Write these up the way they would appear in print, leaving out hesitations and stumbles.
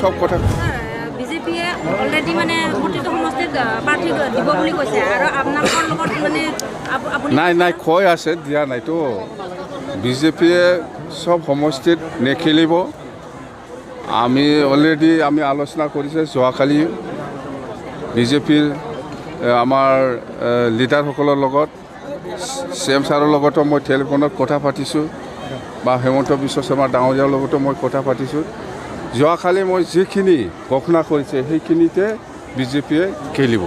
সব কথা বিজেপিয়ে অলৰেডি মানে প্ৰতিটো সমষ্টিত প্ৰাৰ্থী দিব বুলি কৈছে আৰু আপোনালোকৰ লগত মানে নাই কৈ আছে দিয়া নাইতো বিজেপিয়ে সব সমষ্টিত নেখেলিব আমি অলৰেডি আমি আলোচনা কৰিছে যোৱাকালি বিজেপিৰ আমাৰ লিডাৰসকলৰ লগত CM ছাৰৰ লগতো মই টেলিফোনত কথা পাতিছোঁ বা হেমন্ত বিশ্ব শৰ্মা ডাঙৰীয়াৰ লগতো মই কথা পাতিছোঁ যোৱাকালি মই যিখিনি ঘোষণা কৰিছে সেইখিনিতে বিজেপিয়ে খেলিব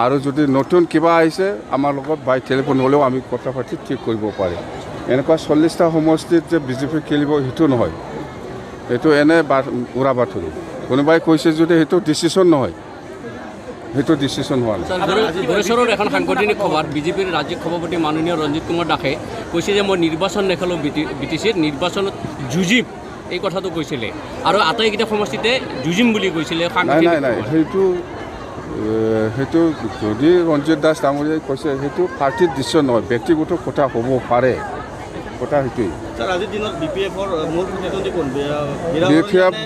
আৰু যদি নতুন কিবা আহিছে আমাৰ লগত বাই টেলিফোন হ'লেও আমি কথা পাতি ঠিক কৰিব পাৰে এনেকুৱা 40টা সমষ্টিত যে বিজেপি খেলিব সেইটো নহয় এইটো এনে উৰা বাতৰি কোনোবাই কৈছে যদি সেইটো ডিচিশ্যন নহয় সেইটো ডিচিশ্যন হোৱা নাই গোৰেশ্বৰৰ এখন সাংগঠনিক সভাত বিজেপিৰ ৰাজ্যিক সভাপতি মাননীয় ৰঞ্জিত কুমাৰ দাসে কৈছে যে মই নিৰ্বাচন নেখেলোঁ BTCত নিৰ্বাচনত যুঁজিম এই কথাটো কৈছিলে আৰু আটাইকেইটা সমষ্টিতে যুঁজিম বুলি কৈছিলে নাই সেইটো যদি ৰঞ্জিত দাস ডাঙৰীয়াই কৈছে সেইটো পাৰ্টিৰ ডিচিশ্যন নহয় ব্যক্তিগত কথা হ'ব পাৰে কথা সেইটোৱেই আজিৰ দিনত BPFৰ মূল প্ৰতিদ্বন্দ্বী কোন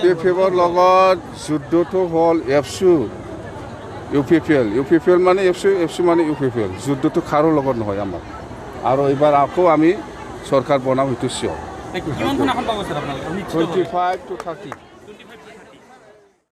BPFৰ লগত যুদ্ধটো হ'ল এফচু UPPL মানে এফচু মানে UPPL যুদ্ধটো কাৰো লগত নহয় আমাৰ আৰু এইবাৰ আকৌ আমি চৰকাৰ বনাম সেইটো চিয়ৰ 25 to 30